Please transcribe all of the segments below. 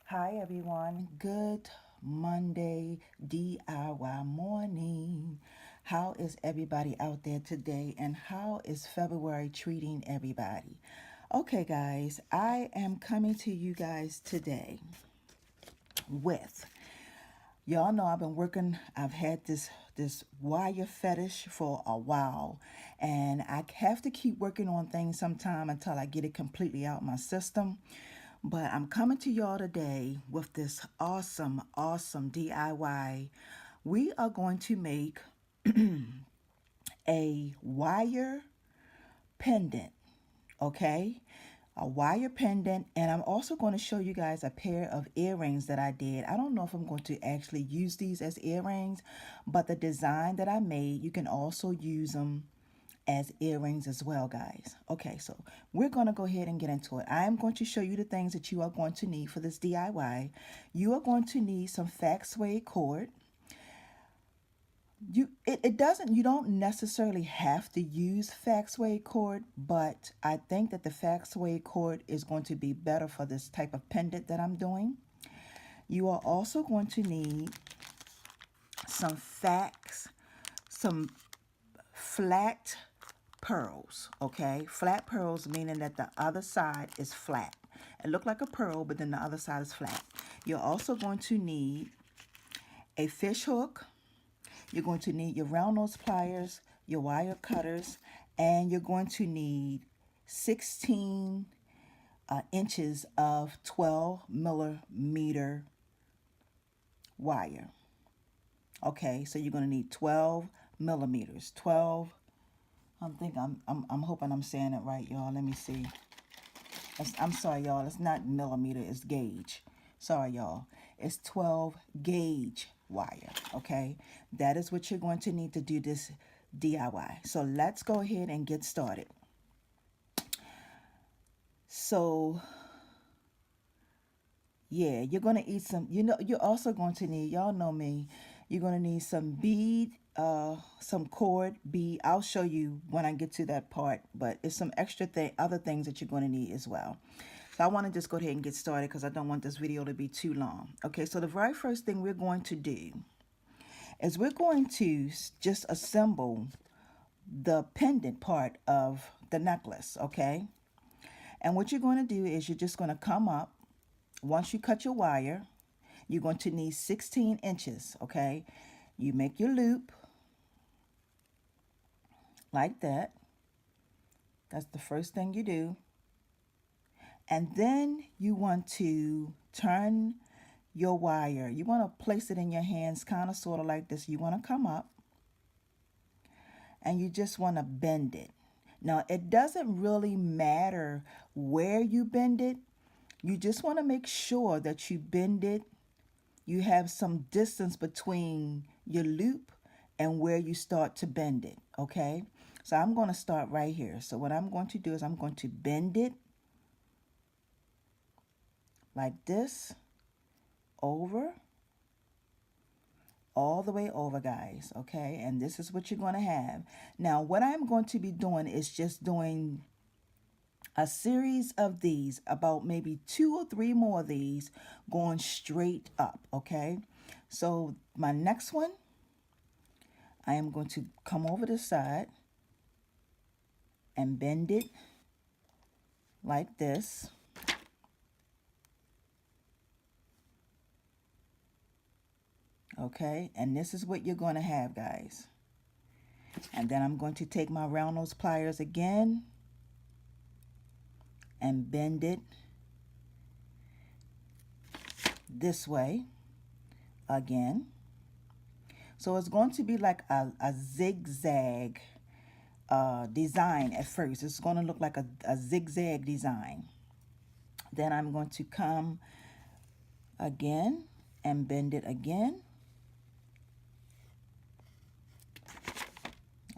Hi everyone, good Monday DIY morning. How is everybody out there today and how is February treating everybody? Okay guys, I am coming to you guys today with, y'all know I've been working, I've had this wire fetish for a while, and I have to keep working on things sometime until I get it completely out my system. But I'm coming to y'all today with this awesome DIY. We are going to make a wire pendant, okay? A wire pendant, and I'm also going to show you guys a pair of earrings that I did. I don't know if I'm going to actually use these as earrings, but the design that I made, you can also use them as earrings as well, guys. Okay, so we're going to go ahead and get into it. I am going to show you the things that you are going to need for this DIY. You are going to need some fact suede cord. You don't necessarily have to use fact suede cord, but I think that the fact suede cord is going to be better for this type of pendant that I'm doing. You are also going to need some flat pearls, okay? Flat pearls meaning that the other side is flat. It looked like a pearl, but then the other side is flat. You're also going to need a fish hook. You're going to need your round nose pliers, your wire cutters, and you're going to need 16 inches of 12 millimeter wire. Okay, so you're going to need 12 millimeters. 12. I'm hoping I'm saying it right, y'all. Let me see. I'm sorry, y'all. It's not millimeter, it's gauge. Sorry, y'all. It's 12 gauge wire, okay? That is what you're going to need to do this DIY. So let's go ahead and get started. So, yeah, you're going to eat some, you're also going to need, y'all know me, you're going to need some bead, some cord bead. I'll show you when I get to that part, but it's some other things that you're going to need as well. So I want to just go ahead and get started because I don't want this video to be too long. Okay, so the very first thing we're going to do is we're going to just assemble the pendant part of the necklace, okay? And what you're going to do is you're just going to come up. Once you cut your wire, you're going to need 16 inches, okay? You make your loop like that. That's the first thing you do. And then you want to turn your wire. You want to place it in your hands kind of sort of like this. You want to come up and you just want to bend it. Now, it doesn't really matter where you bend it. You just want to make sure that you bend it. You have some distance between your loop and where you start to bend it, okay? So I'm going to start right here. So what I'm going to do is I'm going to bend it like this over, all the way over, guys, okay? And this is what you're going to have. Now, what I'm going to be doing is just doing a series of these, about maybe 2 or 3 more of these going straight up, okay? So my next one, I am going to come over the side and bend it like this. Okay, and this is what you're going to have, guys. And then I'm going to take my round nose pliers again and bend it this way again. So it's going to be like a zigzag design at first. It's going to look like a zigzag design. Then I'm going to come again and bend it again.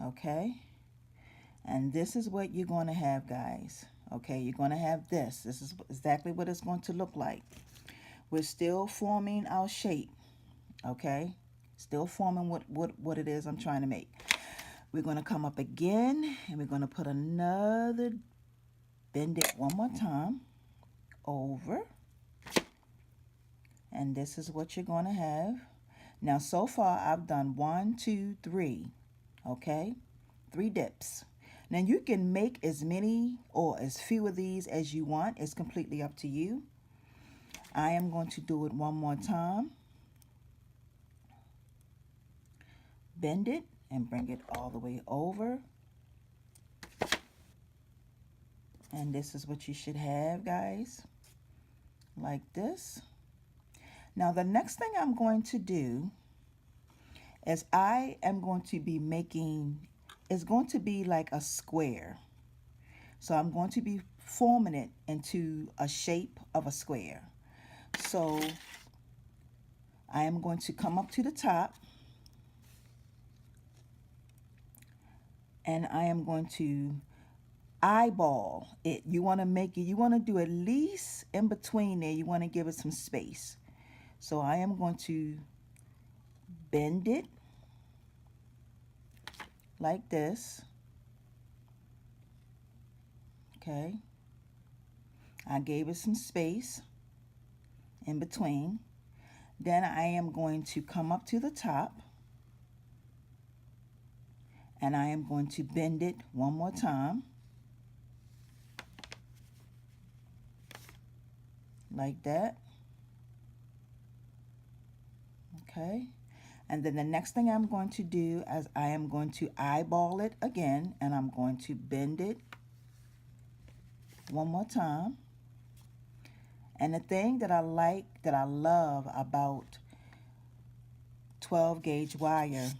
Okay, and this is what you're going to have, guys. Okay, you're going to have this. This is exactly what it's going to look like. We're still forming our shape, okay? Still forming what it is I'm trying to make. We're going to come up again, and we're going to put another, bend it one more time, over, And this is what you're going to have. Now, so far, I've done 1, 2, 3, okay? 3 dips. Now, you can make as many or as few of these as you want. It's completely up to you. I am going to do it one more time. Bend it and bring it all the way over. And this is what you should have, guys. Like this. Now, the next thing I'm going to do is I am going to be making, it's going to be like a square. So I'm going to be forming it into a shape of a square. So I am going to come up to the top and I am going to eyeball it. You want to make it, you want to do at least in between there, you want to give it some space. So I am going to bend it like this. Okay. I gave it some space in between. Then I am going to come up to the top and I am going to bend it one more time. Like that. Okay. And then the next thing I'm going to do is I am going to eyeball it again and I'm going to bend it one more time. And the thing that I like, that I love about 12 gauge wire,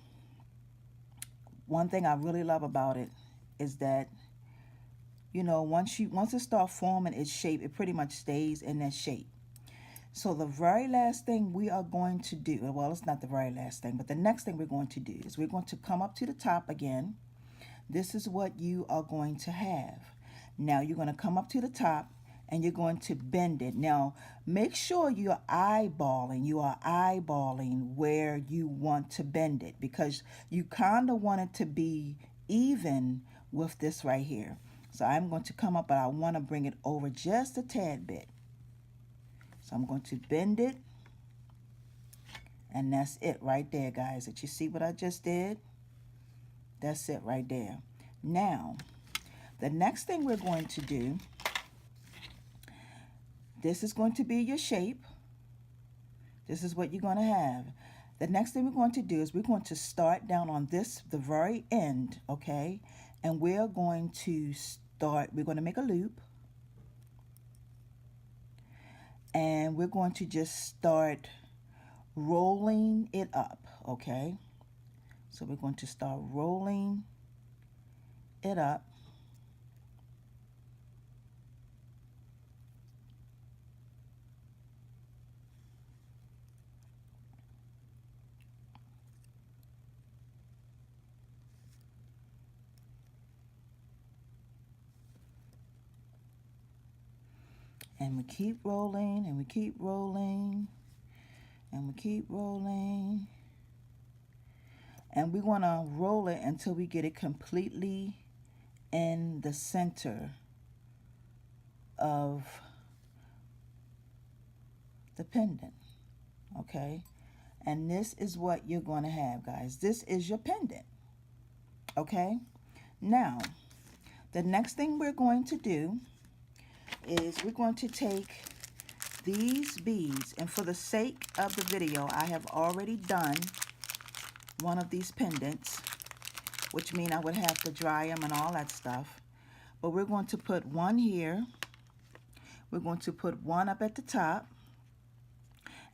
one thing I really love about it is that, you know, once it starts forming its shape, it pretty much stays in that shape. So the very last thing we are going to do, well, it's not the very last thing, but the next thing we're going to do is we're going to come up to the top again. This is what you are going to have. Now you're going to come up to the top and you're going to bend it. Now, make sure you are eyeballing where you want to bend it, because you kind of want it to be even with this right here. So I'm going to come up, but I want to bring it over just a tad bit. So I'm going to bend it, and that's it right there, guys. Did you see what I just did? That's it right there. Now, the next thing we're going to do, this is going to be your shape. This is what you're going to have. The next thing we're going to do is we're going to start down on this, the very end, okay? And we're going to make a loop. And we're going to just start rolling it up, okay? So we're going to start rolling it up. And we keep rolling, and we keep rolling, and we keep rolling. And we want to roll it until we get it completely in the center of the pendant, okay? And this is what you're going to have, guys. This is your pendant, okay? Now, the next thing we're going to do is we're going to take these beads, and for the sake of the video, I have already done one of these pendants, which means I would have to dry them and all that stuff. But we're going to put one here. We're going to put one up at the top.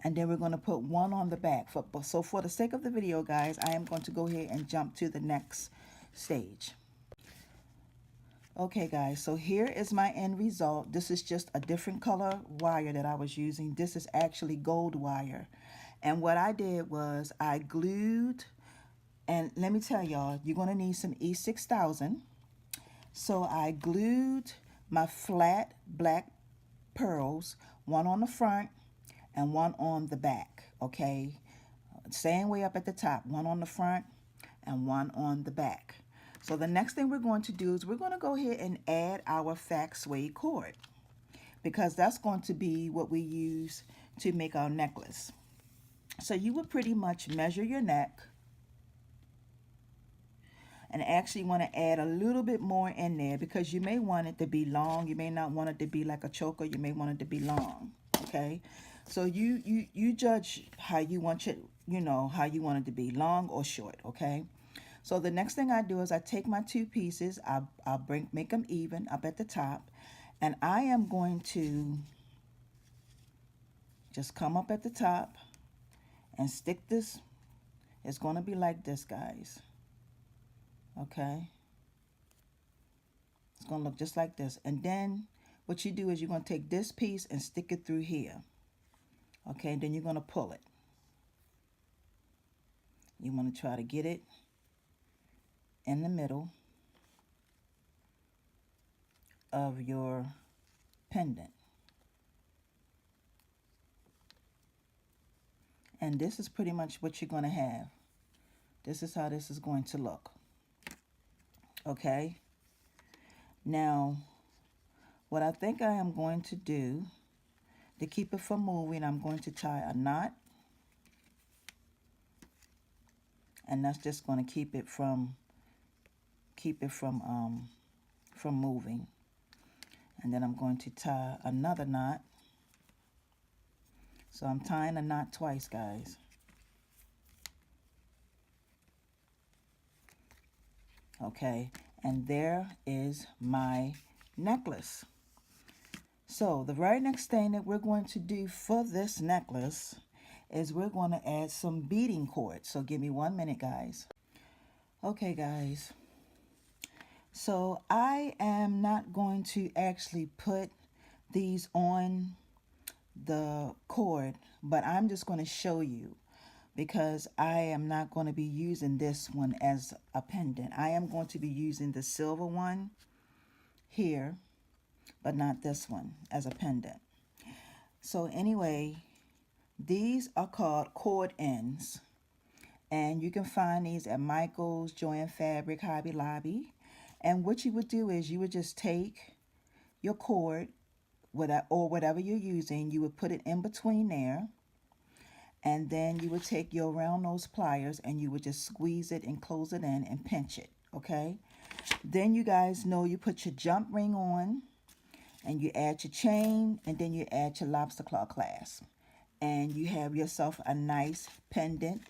And then we're going to put one on the back. So for the sake of the video, guys, I am going to go ahead and jump to the next stage. Okay, guys, so here is my end result. This is just a different color wire that I was using. This is actually gold wire. And what I did was I glued, and let me tell y'all, you're going to need some E6000. So I glued my flat black pearls, one on the front and one on the back, okay? Same way up at the top, one on the front and one on the back. So the next thing we're going to do is we're going to go ahead and add our fact suede cord, because that's going to be what we use to make our necklace. So you would pretty much measure your neck and actually want to add a little bit more in there because you may want it to be long. You may not want it to be like a choker. You may want it to be long. Okay, so you judge how you want it, how you want it to be, long or short. Okay, so the next thing I do is I take my two pieces. I'll make them even up at the top, and I am going to just come up at the top and stick this. It's going to be like this, guys. Okay, it's going to look just like this. And then what you do is you're going to take this piece and stick it through here. Okay, and then you're going to pull it. You want to try to get it in the middle of your pendant. And this is pretty much what you're going to have. This is how this is going to look. Okay. Now, what I think I am going to do to keep it from moving, I'm going to tie a knot. And that's just going to keep it from moving. And then I'm going to tie another knot. So I'm tying a knot twice, guys. Okay, and there is my necklace. So the very next thing that we're going to do for this necklace is we're going to add some beading cord. So give me 1 minute, guys. Okay, guys. So I am not going to actually put these on the cord, but I'm just going to show you because I am not going to be using this one as a pendant. I am going to be using the silver one here, but not this one as a pendant. So anyway, these are called cord ends, and you can find these at Michael's, Joann Fabric, Hobby Lobby. And what you would do is you would just take your cord, or whatever you're using, you would put it in between there, and then you would take your round nose pliers and you would just squeeze it and close it in and pinch it. Okay, then you guys know you put your jump ring on and you add your chain, and then you add your lobster claw clasp, and you have yourself a nice pendant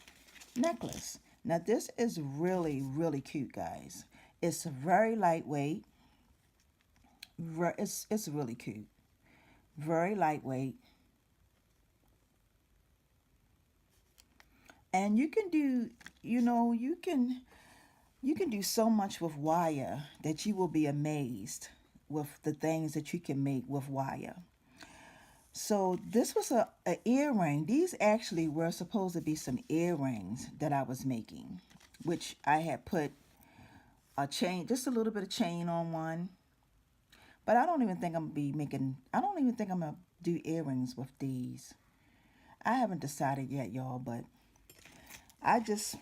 necklace. Now this is really, really cute, guys. It's very lightweight. It's really cute. Very lightweight. And you can do, you can do so much with wire that you will be amazed with the things that you can make with wire. So this was a earring. These actually were supposed to be some earrings that I was making, which I had put a chain, just a little bit of chain on one. But I don't even think I'm going to do earrings with these. I haven't decided yet, y'all, but I just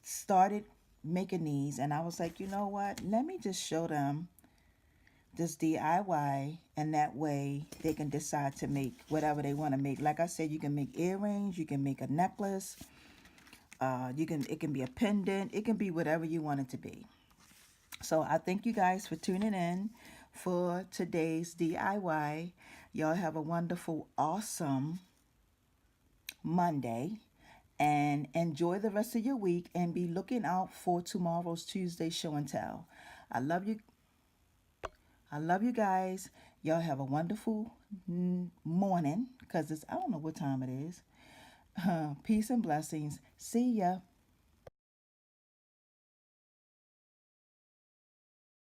started making these, and I was like, you know what? Let me just show them this DIY, and that way they can decide to make whatever they want to make. Like I said, you can make earrings, you can make a necklace, it can be a pendant, it can be whatever you want it to be. So I thank you guys for tuning in for today's DIY. Y'all have a wonderful, awesome Monday, and enjoy the rest of your week, and be looking out for tomorrow's Tuesday show and tell. I love you. I love you guys. Y'all have a wonderful morning, because I don't know what time it is. Peace and blessings. See ya.